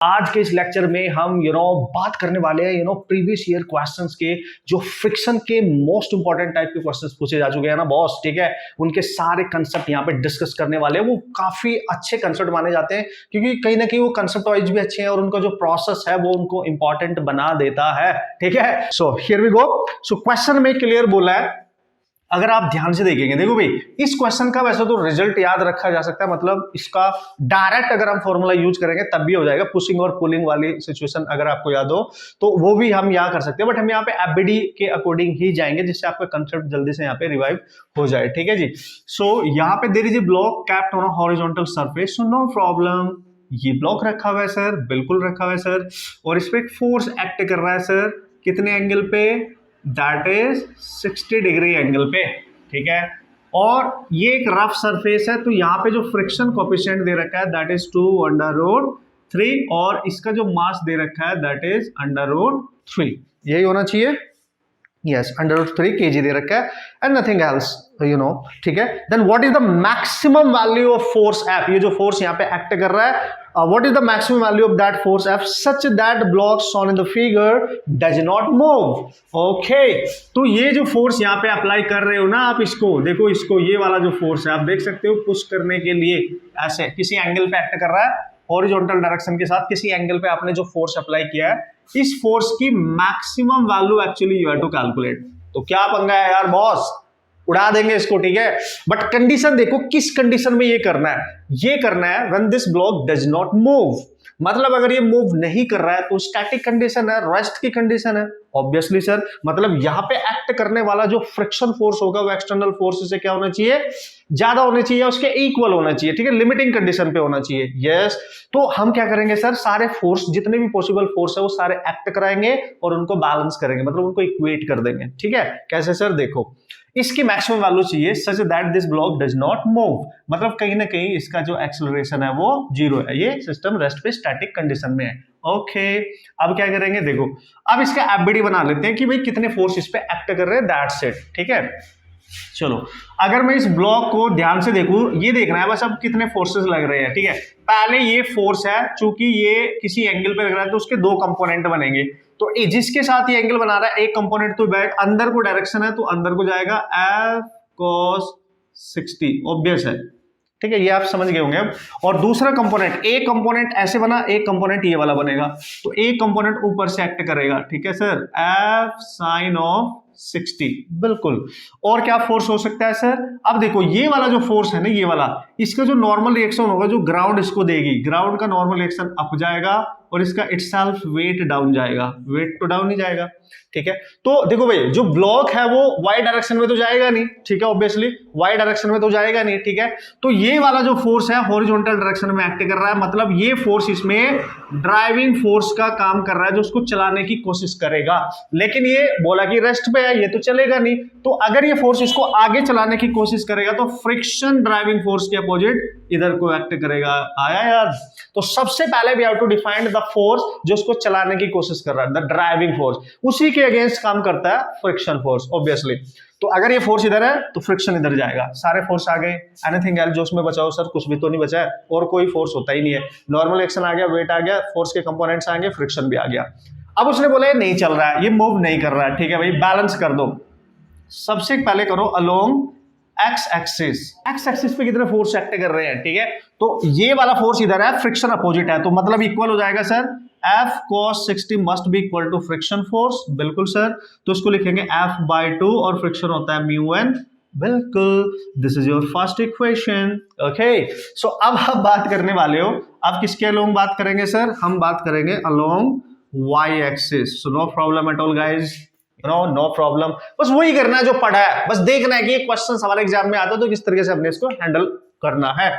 आज के इस लेक्चर में हम बात करने वाले हैं प्रीवियस ईयर क्वेश्चंस के जो फ्रिक्शन के मोस्ट इंपॉर्टेंट टाइप के क्वेश्चंस पूछे जा चुके हैं ना बॉस, ठीक है। उनके सारे कंसेप्ट यहाँ पे डिस्कस करने वाले हैं। वो काफी अच्छे कंसेप्ट माने जाते हैं क्योंकि कहीं ना कहीं वो कंसेप्ट वाइज भी अच्छे हैं और उनका जो प्रोसेस है वो उनको इंपॉर्टेंट बना देता है, ठीक है। So here we go. So question में क्लियर बोला है, अगर आप ध्यान से देखेंगे, देखो भाई इस क्वेश्चन का वैसे तो रिजल्ट याद रखा जा सकता है, मतलब इसका डायरेक्ट अगर हम फॉर्मूला यूज करेंगे तब भी हो जाएगा। पुशिंग और पुलिंग वाली सिचुएशन अगर आपको याद हो तो वो भी हम यहाँ कर सकते हैं, बट हम यहाँ पे एफबीडी के अकॉर्डिंग ही जाएंगे जिससे आपका कंसेप्ट जल्दी से यहाँ पे रिवाइव हो जाए, ठीक है जी। सो यहाँ पे there is a block capped on a horizontal surface, so no problem. ये ब्लॉक रखा हुआ है सर, बिल्कुल रखा हुआ है सर, और इस पे फोर्स एक्ट कर रहा है सर, कितने एंगल पे? दैट इज 60 डिग्री एंगल पे, ठीक है। और ये एक रफ सरफेस है तो यहाँ पे जो फ्रिक्शन कोएफिशिएंट दे रखा है दैट इज 2/√3 और इसका जो मास दे रखा है दैट इज √3, यही होना चाहिए। यस, √3 kg दे रखा है एंड नथिंग एल्स, ठीक है। Then what is the maximum value of force F? ये जो फोर्स यहाँ पे एक्ट कर रहा है, what is the maximum value of that force F such that block shown in the figure does not move? Okay, तो ये जो फोर्स यहाँ पे अप्लाई कर रहे हो ना आप, इसको देखो, इसको ये वाला जो फोर्स है आप देख सकते हो, पुश करने के लिए ऐसे किसी एंगल पे एक्ट कर रहा है, हॉरिजॉन्टल डायरेक्शन के साथ किसी एंगल पे आपने जो फोर्स अप्लाई किया है, इस फोर्स की maximum value actually you have to calculate. तो क्या पंगा है यार बॉस, उड़ा देंगे इसको, ठीक है। बट कंडीशन देखो, किस कंडीशन में ये करना है? ये करना है when this block does not move, मतलब अगर ये मूव नहीं कर रहा है तो स्टैटिक कंडीशन है, रेस्ट की कंडीशन है। ऑब्वियसली सर, मतलब यहां पे एक्ट करने वाला जो फ्रिक्शन फोर्स होगा वो एक्सटर्नल फोर्स से क्या होना चाहिए? ज्यादा होना चाहिए, उसके इक्वल होना चाहिए, ठीक है, लिमिटिंग कंडीशन पे होना चाहिए। यस, तो हम क्या करेंगे सर, सारे फोर्स, जितने भी पॉसिबल फोर्स है वो सारे एक्ट कराएंगे और उनको बैलेंस करेंगे, मतलब उनको इक्वेट कर देंगे, ठीक है। कैसे सर? देखो, इसकी मैक्सिमम वैल्यू चाहिए such that this block does not move, मतलब कहीं ना कहीं इसका जो एक्सेलरेशन है वो 0 है, ये सिस्टम रेस्ट पे स्टैटिक कंडीशन में है। ओके, अब क्या करेंगे, देखो अब इसका एफबीडी बना लेते हैं कि भाई कितने फोर्स इस पे एक्ट कर रहे हैं, दैट्स इट, ठीक है। चलो, अगर मैं इस ब्लॉक को ध्यान से देखूं, ये देखना है बस अब कितने फोर्सेस लग रहे हैं, ठीक है। पहले ये फोर्स है, चूंकि ये किसी एंगल पे लग रहा है तो उसके दो कंपोनेंट बनेंगे, तो जिसके साथ ये एंगल बना रहा है एक कंपोनेंट तो बैक अंदर को डायरेक्शन है तो अंदर को जाएगा F cos 60, ऑब्वियस है, ठीक है, ये आप समझ गए होंगे अब। और दूसरा कंपोनेंट, एक कंपोनेंट ऐसे बना, एक कंपोनेंट ये वाला बनेगा, तो एक कंपोनेंट ऊपर से एक्ट करेगा, ठीक है सर, F sin of 60, बिल्कुल। और क्या फोर्स हो सकता है सर? अब देखो ये वाला जो फोर्स है ना, ये वाला, इसका जो नॉर्मल रिएक्शन होगा, जो ग्राउंड इसको देगी, ग्राउंड का नॉर्मल रिएक्शन अप जाएगा और इसका इटसेल्फ वेट डाउन जाएगा, वेट तो डाउन ही जाएगा, ठीक है। तो देखो भाई, जो ब्लॉक है वो वाई डायरेक्शन में तो जाएगा नहीं, ठीक है, ऑब्वियसली वाई डायरेक्शन में तो जाएगा नहीं, ठीक है। तो ये वाला जो फोर्स है हॉरिजॉन्टल डायरेक्शन में एक्ट कर रहा है, मतलब ये फोर्स इसमें ड्राइविंग फोर्स का काम कर रहा है जो उसको चलाने की कोशिश करेगा। लेकिन ये बोला कि रेस्ट पे है, ये तो चलेगा नहीं, तो अगर ये फोर्स इसको आगे चलाने की कोशिश करेगा तो फ्रिक्शन ड्राइविंग फोर्स के अपोजिट इधर को एक्ट करेगा। आया यार? तो सबसे पहले we have to define the force जो उसको चलाने की कोशिश कर रहा है, द ड्राइविंग फोर्स, उसी के अगेंस्ट काम करता है फ्रिक्शन फोर्स, ऑब्वियसली। तो अगर ये फोर्स इधर है तो फ्रिक्शन इधर जाएगा, सारे फोर्स आ गए, एनीथिंग एल्स जो उसमें बचाओ सर, कुछ भी तो नहीं बचा है, और कोई फोर्स होता ही नहीं है। नॉर्मल एक्शन आ गया, वेट आ गया, फोर्स के कंपोनेंट्स आएंगे, फ्रिक्शन भी आ गया। अब उसने बोला ये नहीं चल रहा है, ये मूव नहीं कर रहा है, ठीक है भाई, बैलेंस कर दो। सबसे पहले करो अलोंग एक्स एक्सिस पे कितने फोर्स एक्ट कर रहे हैं, ठीक है। तो ये वाला फोर्स इधर है, फ्रिक्शन अपोजिट है, तो मतलब इक्वल हो जाएगा sir, F cos 60 must be equal to friction force, बिल्कुल सर। तो इसको लिखेंगे F/2 और फ्रिक्शन होता है μn, बिल्कुल। This is your first equation. Okay, so अब हम बात करने वाले हो, अब किसके अलोंग बात करेंगे सर? हम बात करेंगे along y axis. So no problem at all guys, no problem, बस वही करना है जो पढ़ा है, बस देखना है कि ये क्वेश्चन हमारे एग्जाम में आता है तो किस तरीके से हमने इसको हैंडल करना है।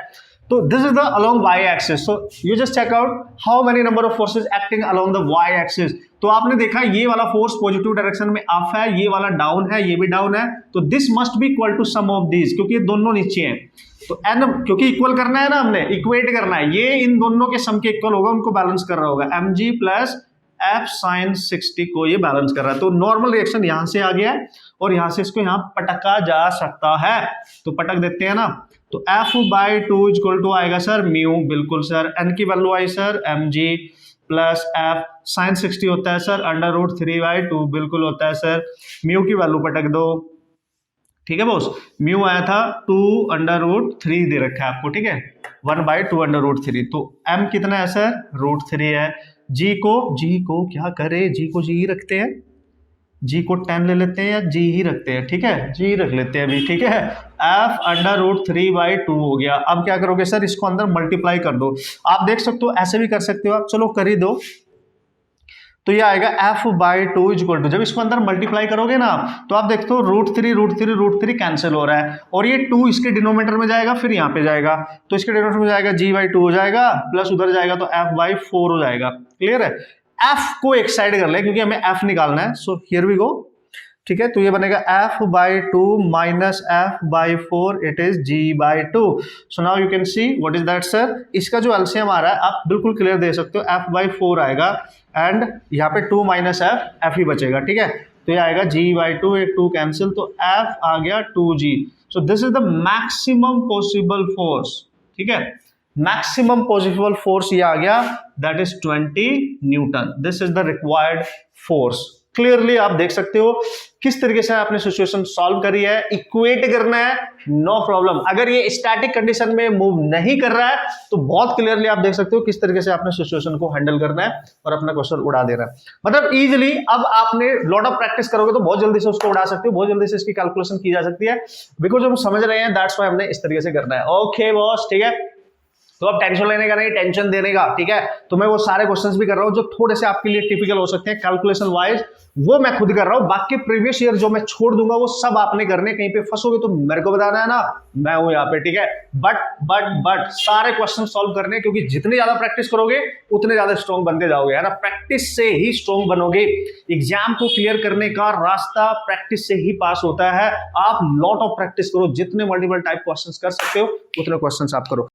तो this is the along y axis, so you just check out how many number of forces acting along the y axis. तो आपने देखा ये वाला फोर्स पॉजिटिव डायरेक्शन में अप है, ये वाला डाउन है, ये भी डाउन है, तो this must be equal to sum of these, क्योंकि ये दोनों नीचे हैं, तो n, क्योंकि इक्वल करना है ना, हमने इक्वेट करना है, ये इन दोनों के सम के इक्वल होगा, उनको बैलेंस कर रहा होगा, mg प्लस F sin 60 को ये बैलेंस कर रहा है। तो नॉर्मल रिएक्शन यहां से आ गया है और यहां से इसको यहां पटका जा सकता है, तो पटक देते हैं ना, तो F/2 इक्वल टू आएगा सर म्यू, बिल्कुल सर। n की वैल्यू आई sir mg, plus F sine 60 होता है सर √3/2 बिल्कुल होता है सर। म्यू की वैल्यू पटक दो, ठीक है बॉस। म्यू आया था 2√3 दे रखा है आपको, ठीक है 1/2√3। तो m कितना है सर √3 है। g को क्या करे, g को g ही रखते हैं, g को 10 ले लेते हैं या g ही रखते हैं, ठीक है g रख लेते हैं अभी, ठीक है। f√3/2 हो गया। अब क्या करोगे सर, इसको अंदर मल्टीप्लाई कर दो। आप देख सकते हो ऐसे भी कर सकते हो आप, चलो कर ही दो। तो ये आएगा f/2 इक्वल टू, जब इसको अंदर मल्टीप्लाई करोगे ना तो आप देखते हो √3 कैंसिल हो रहा है और ये 2 इसके डिनोमिनेटर में जाएगा, फिर यहाँ पे जाएगा तो इसके डिनोमिनेटर में जाएगा g/2 हो जाएगा, प्लस उधर जाएगा तो f/4 हो जाएगा। क्लियर है। f को एक साइड कर ले क्योंकि हमें f निकालना है, सो हियर वी गो, ठीक है। तो ये बनेगा f/2 minus f/4, it is g/2। So now you can see what is that sir, इसका जो एलसीएम आ रहा है आप बिल्कुल क्लियर दे सकते हो, f/4 आएगा एंड यहाँ पे 2 माइनस f ही बचेगा, ठीक है। तो ये आएगा g/2, एक 2 कैंसिल, तो f आ गया 2g। So this is the maximum possible force, ठीक है। मैक्सिमम पॉसिबल फोर्स ये आ गया, that is 20 Newton. This is the required force. Clearly आप देख सकते हो किस तरीके से आपने सिचुएशन सॉल्व करी है। इक्वेट करना है, नो प्रॉब्लम। अगर ये स्टैटिक कंडीशन में मूव नहीं कर रहा है तो बहुत क्लियरली आप देख सकते हो किस तरीके से आपने सिचुएशन को हैंडल करना है और अपना क्वेश्चन उड़ा देना है। मतलब इजीली अब आपने लॉट ऑफ प्रैक्टिस करोगे तो बहुत जल्दी से उसको उड़ा सकते हो, बहुत जल्दी से इसकी कैलकुलेशन की जा सकती है, बिकॉज हम समझ रहे हैं, दैट्स व्हाई हमने इस तरीके से करना है। ओके बॉस, ठीक है। तो अब टेंशन लेने का नहीं, टेंशन देने का, ठीक है। तो मैं वो सारे क्वेश्चंस भी कर रहा हूं जो थोड़े से आपके लिए टिपिकल हो सकते हैं कैलकुलेशन वाइज, वो मैं खुद कर रहा हूं। बाकी प्रीवियस ईयर जो मैं छोड़ दूंगा वो सब आपने करने, कहीं पे फंसोगे तो मेरे को बताना है ना, मैं हूं यहाँ पे, ठीक है। बट सारे क्वेश्चन सॉल्व करने, क्योंकि जितनी ज्यादा प्रैक्टिस करोगे उतने ज्यादा स्ट्रॉन्ग बनते जाओगे, है ना। प्रैक्टिस से ही स्ट्रॉन्ग बनोगे। एग्जाम को क्लियर करने का रास्ता प्रैक्टिस से ही पास होता है। आप लॉट ऑफ प्रैक्टिस करो, जितने मल्टीपल टाइप क्वेश्चंस कर सकते हो उतने क्वेश्चंस आप करो।